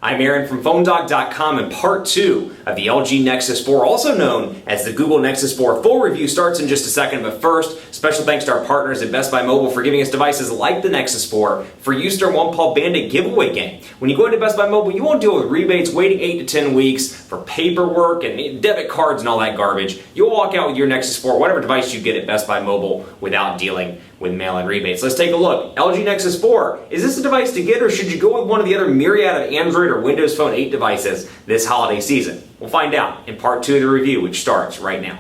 I'm Aaron from PhoneDog.com, and part 2 of the LG Nexus 4, also known as the Google Nexus 4 full review, starts in just a second. But first, special thanks to our partners at Best Buy Mobile for giving us devices like the Nexus 4 for use during One Paw Bandit giveaway game. When you go into Best Buy Mobile, you won't deal with rebates, waiting 8 to 10 weeks for paperwork and debit cards and all that garbage. You'll walk out with your Nexus 4, whatever device you get at Best Buy Mobile, without dealing with mail-in rebates. Let's take a look. LG Nexus 4. Is this a device to get, or should you go with one of the other myriad of Android or Windows Phone 8 devices this holiday season? We'll find out in part 2 of the review, which starts right now.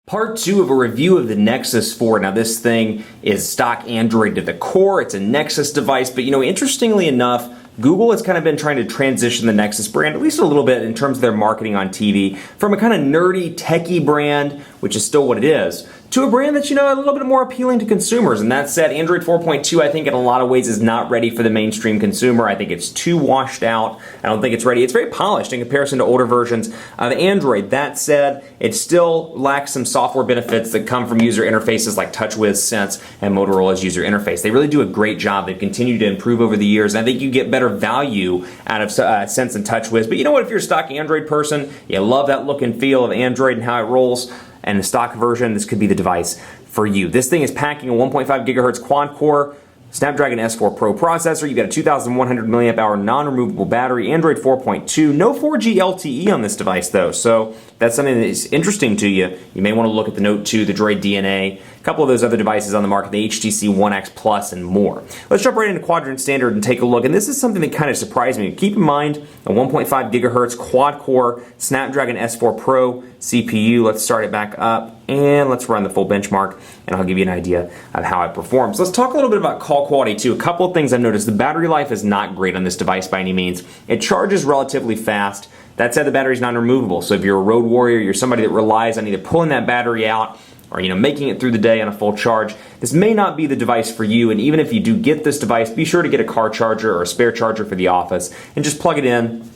Part 2 of a review of the Nexus 4. Now this thing is stock Android to the core. It's a Nexus device, but interestingly enough, Google has kind of been trying to transition the Nexus brand, at least a little bit in terms of their marketing on TV, from a kind of nerdy, techie brand, which is still what it is, to a brand that's, a little bit more appealing to consumers. And that said, Android 4.2, I think in a lot of ways is not ready for the mainstream consumer. I think it's too washed out. I don't think it's ready. It's very polished in comparison to older versions of Android. That said, it still lacks some software benefits that come from user interfaces like TouchWiz, Sense, and Motorola's user interface. They really do a great job. They've continued to improve over the years, and I think you get better value out of Sense and TouchWiz. But you know what? If you're a stock Android person, you love that look and feel of Android and how it rolls, and the stock version, this could be the device for you. This thing is packing a 1.5 gigahertz quad-core Snapdragon S4 Pro processor. You've got a 2,100 milliamp hour non-removable battery, Android 4.2, no 4G LTE on this device though, so that's something that is interesting to you. You may want to look at the Note 2, the Droid DNA, a couple of those other devices on the market, the HTC One X Plus, and more. Let's jump right into Quadrant Standard and take a look, and this is something that kind of surprised me. Keep in mind, a 1.5 gigahertz quad-core Snapdragon S4 Pro CPU. Let's start it back up, and let's run the full benchmark, and I'll give you an idea of how it performs. Let's talk a little bit about call quality too. A couple of things I've noticed. The battery life is not great on this device by any means. It charges relatively fast. That said, the battery is non-removable, so if you're a road warrior, you're somebody that relies on either pulling that battery out or making it through the day on a full charge, this may not be the device for you. And even if you do get this device, be sure to get a car charger or a spare charger for the office and just plug it in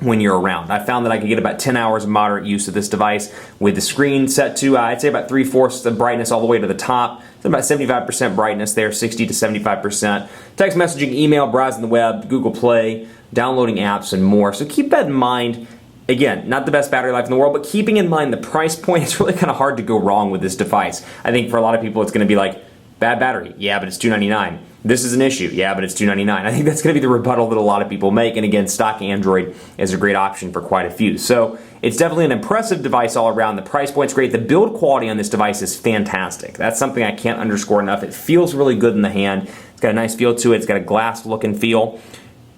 when you're around. I found that I could get about 10 hours of moderate use of this device with the screen set to, I'd say about 3/4 the brightness all the way to the top. It's about 75% brightness there, 60 to 75%. Text messaging, email, browsing the web, Google Play, downloading apps, and more. So keep that in mind. Again, not the best battery life in the world, but keeping in mind the price point, it's really kind of hard to go wrong with this device. I think for a lot of people it's going to be like, bad battery, yeah, but it's $299. This is an issue, yeah, but it's $299. I think that's going to be the rebuttal that a lot of people make, and again, stock Android is a great option for quite a few. So it's definitely an impressive device all around. The price point's great. The build quality on this device is fantastic. That's something I can't underscore enough. It feels really good in the hand. It's got a nice feel to it. It's got a glass look and feel.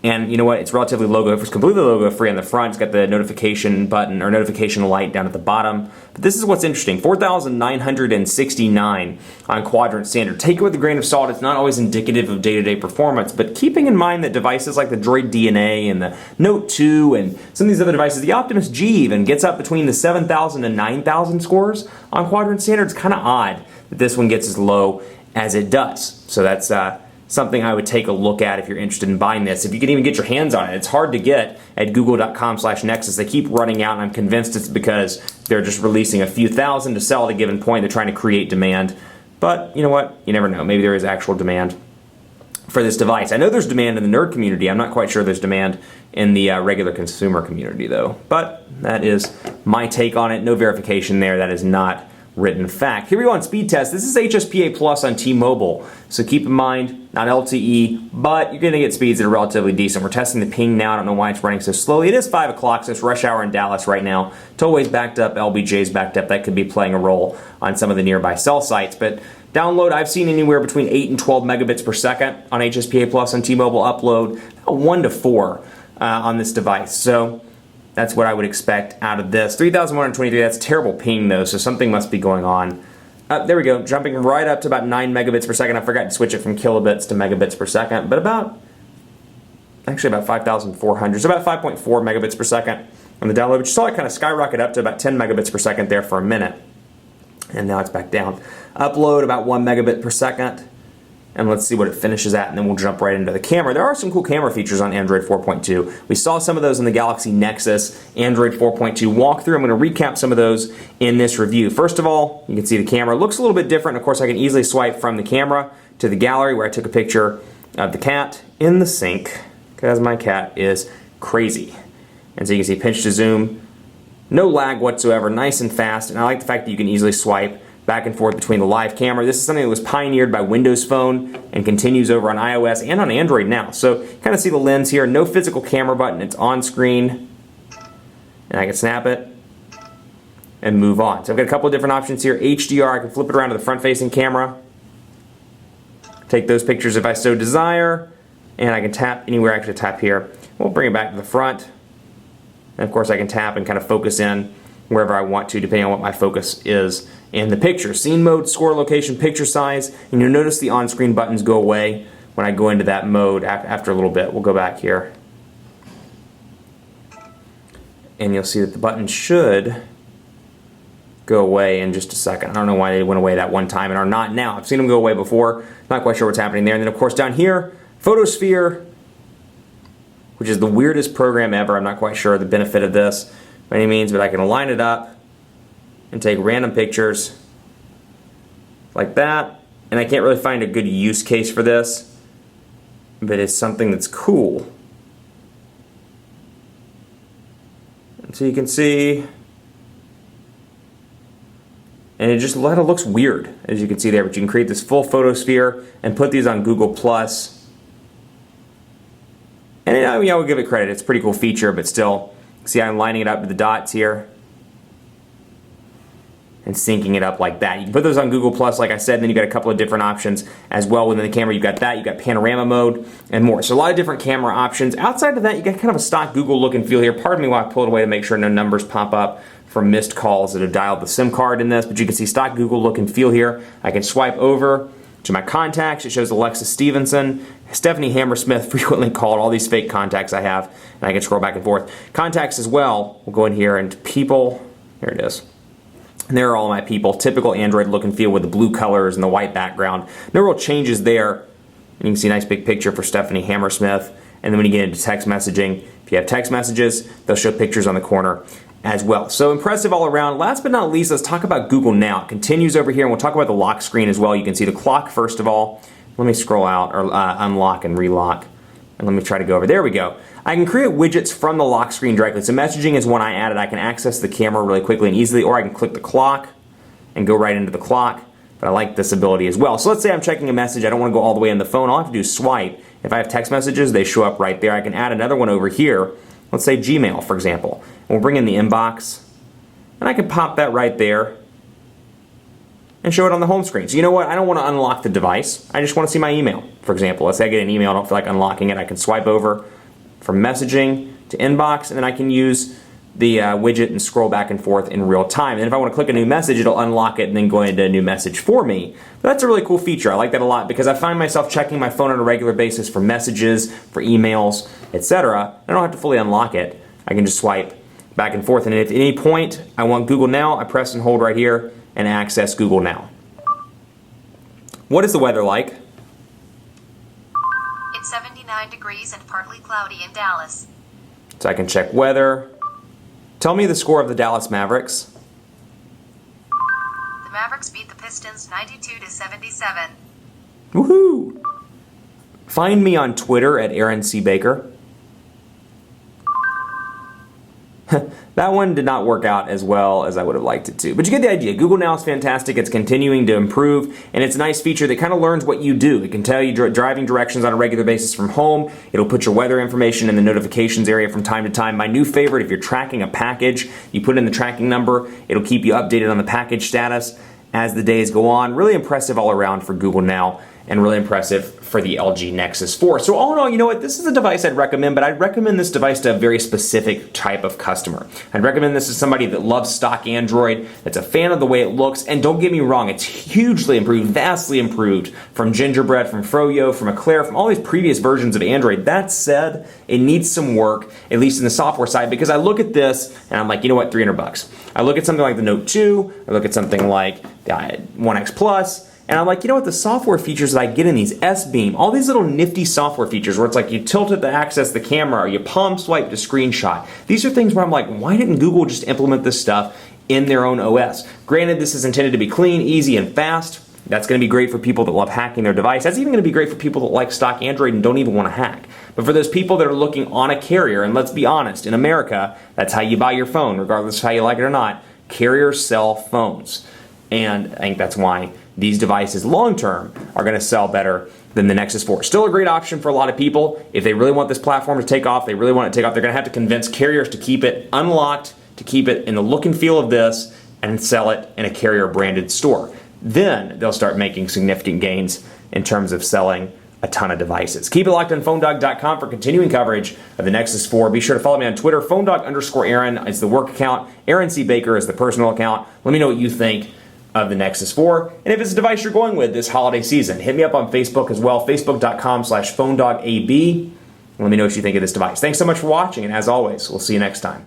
And you know what? It's relatively logo. It's completely logo free on the front. It's got the notification button or notification light down at the bottom. But this is what's interesting. 4,969 on Quadrant Standard. Take it with a grain of salt. It's not always indicative of day-to-day performance, but keeping in mind that devices like the Droid DNA and the Note 2 and some of these other devices, the Optimus G even gets up between the 7,000 and 9,000 scores on Quadrant Standard. It's kind of odd that this one gets as low as it does. So that's something I would take a look at if you're interested in buying this. If you can even get your hands on it. It's hard to get at google.com/nexus. They keep running out, and I'm convinced it's because they're just releasing a few thousand to sell at a given point. They're trying to create demand. But you know what? You never know. Maybe there is actual demand for this device. I know there's demand in the nerd community. I'm not quite sure there's demand in the regular consumer community though. But that is my take on it. No verification there. That is not written fact. Here we go on speed test. This is HSPA Plus on T-Mobile. So keep in mind, not LTE, but you're going to get speeds that are relatively decent. We're testing the ping now. I don't know why it's running so slowly. It is 5 o'clock, so it's rush hour in Dallas right now. Tollway's backed up, LBJ's backed up. That could be playing a role on some of the nearby cell sites. But download, I've seen anywhere between 8 and 12 megabits per second on HSPA Plus on T-Mobile. Upload, 1 to 4 on this device. So that's what I would expect out of this. 3,123, that's terrible ping though, so something must be going on. There we go, jumping right up to about 9 megabits per second. I forgot to switch it from kilobits to megabits per second, but about 5,400, so about 5.4 megabits per second on the download, but you saw it kind of skyrocket up to about 10 megabits per second there for a minute. And now it's back down. Upload about 1 megabit per second. And let's see what it finishes at, and then we'll jump right into the camera. There are some cool camera features on Android 4.2. We saw some of those in the Galaxy Nexus Android 4.2 walkthrough. I'm going to recap some of those in this review. First of all, you can see the camera looks a little bit different. Of course, I can easily swipe from the camera to the gallery where I took a picture of the cat in the sink. because my cat is crazy. And so you can see pinch to zoom, no lag whatsoever, nice and fast, and I like the fact that you can easily swipe back and forth between the live camera. This is something that was pioneered by Windows Phone and continues over on iOS and on Android now. So kind of see the lens here, no physical camera button, it's on screen, and I can snap it and move on. So I've got a couple of different options here. HDR, I can flip it around to the front-facing camera, take those pictures if I so desire, and I can tap anywhere. I can tap here. We'll bring it back to the front, and of course I can tap and kind of focus in wherever I want to, depending on what my focus is in the picture. Scene mode, score, location, picture size, and you'll notice the on-screen buttons go away when I go into that mode after a little bit. We'll go back here, and you'll see that the buttons should go away in just a second. I don't know why they went away that one time and are not now. I've seen them go away before. Not quite sure what's happening there. And then of course down here, Photosphere, which is the weirdest program ever. I'm not quite sure the benefit of this by any means, but I can line it up and take random pictures like that. And I can't really find a good use case for this, but it's something that's cool. And so you can see, and it just kind of looks weird, as you can see there, but you can create this full photosphere and put these on Google+. And I would give it credit, it's a pretty cool feature, but still, see I'm lining it up to the dots here and syncing it up like that. You can put those on Google+, like I said, and then you've got a couple of different options as well within the camera. You've got that, you've got panorama mode, and more. So a lot of different camera options. Outside of that, you got kind of a stock Google look and feel here. Pardon me while I pull it away to make sure no numbers pop up from missed calls that have dialed the SIM card in this, but you can see stock Google look and feel here. I can swipe over to my contacts. It shows Alexis Stevenson, Stephanie Hammersmith, frequently called, all these fake contacts I have, and I can scroll back and forth. Contacts as well, we'll go in here and people, here it is. And there are all my people, typical Android look and feel with the blue colors and the white background. No real changes there. You can see a nice big picture for Stephanie Hammersmith. And then when you get into text messaging, if you have text messages, they'll show pictures on the corner as well. So impressive all around. Last but not least, let's talk about Google Now. It continues over here, and we'll talk about the lock screen as well. You can see the clock first of all. Let me scroll out, or unlock and relock. And let me try to go over. There we go. I can create widgets from the lock screen directly. So messaging is one I added. I can access the camera really quickly and easily, or I can click the clock and go right into the clock. But I like this ability as well. So let's say I'm checking a message. I don't want to go all the way in the phone. All I have to do is swipe. If I have text messages, they show up right there. I can add another one over here. Let's say Gmail, for example. And we'll bring in the inbox. And I can pop that right there and show it on the home screen. So you know what? I don't want to unlock the device. I just want to see my email. For example, let's say I get an email. I don't feel like unlocking it. I can swipe over from messaging to inbox, and then I can use the widget and scroll back and forth in real time. And then if I want to click a new message, it'll unlock it and then go into a new message for me. But that's a really cool feature. I like that a lot because I find myself checking my phone on a regular basis for messages, for emails, etc. I don't have to fully unlock it. I can just swipe back and forth. And if at any point I want Google Now, I press and hold right here and access Google Now. What is the weather like? It's 79 degrees and partly cloudy in Dallas. So I can check weather. Tell me the score of the Dallas Mavericks. The Mavericks beat the Pistons 92-77. Woohoo! Find me on Twitter at Aaron C. Baker. That one did not work out as well as I would have liked it to. But you get the idea. Google Now is fantastic. It's continuing to improve, and it's a nice feature that kind of learns what you do. It can tell you driving directions on a regular basis from home. It'll put your weather information in the notifications area from time to time. My new favorite, if you're tracking a package, you put in the tracking number. It'll keep you updated on the package status as the days go on. Really impressive all around for Google Now, and really impressive for the LG Nexus 4. So all in all, you know what, this is a device I'd recommend, but I'd recommend this device to a very specific type of customer. I'd recommend this to somebody that loves stock Android, that's a fan of the way it looks, and don't get me wrong, it's hugely improved, vastly improved from Gingerbread, from Froyo, from Eclair, from all these previous versions of Android. That said, it needs some work, at least in the software side, because I look at this and I'm like, you know what, $300. I look at something like the Note 2, I look at something like the 1X Plus, and I'm like, you know what, the software features that I get in these S-Beam, all these little nifty software features where it's like you tilt it to access the camera or you palm swipe to screenshot. These are things where I'm like, why didn't Google just implement this stuff in their own OS? Granted, this is intended to be clean, easy, and fast, That's going to be great for people that love hacking their device. That's even going to be great for people that like stock Android and don't even want to hack. But for those people that are looking on a carrier, and let's be honest, in America, that's how you buy your phone, regardless of how you like it or not. Carriers sell phones. And I think that's why these devices long-term are going to sell better than the Nexus 4. Still a great option for a lot of people. If they really want this platform to take off, they're going to have to convince carriers to keep it unlocked, to keep it in the look and feel of this, and sell it in a carrier-branded store. Then they'll start making significant gains in terms of selling a ton of devices. Keep it locked on PhoneDog.com for continuing coverage of the Nexus 4. Be sure to follow me on Twitter. PhoneDog_Aaron is the work account. Aaron C. Baker is the personal account. Let me know what you think of the Nexus 4. And if it's a device you're going with this holiday season, hit me up on Facebook as well, Facebook.com/PhoneDogAB. Let me know what you think of this device. Thanks so much for watching, and as always, we'll see you next time.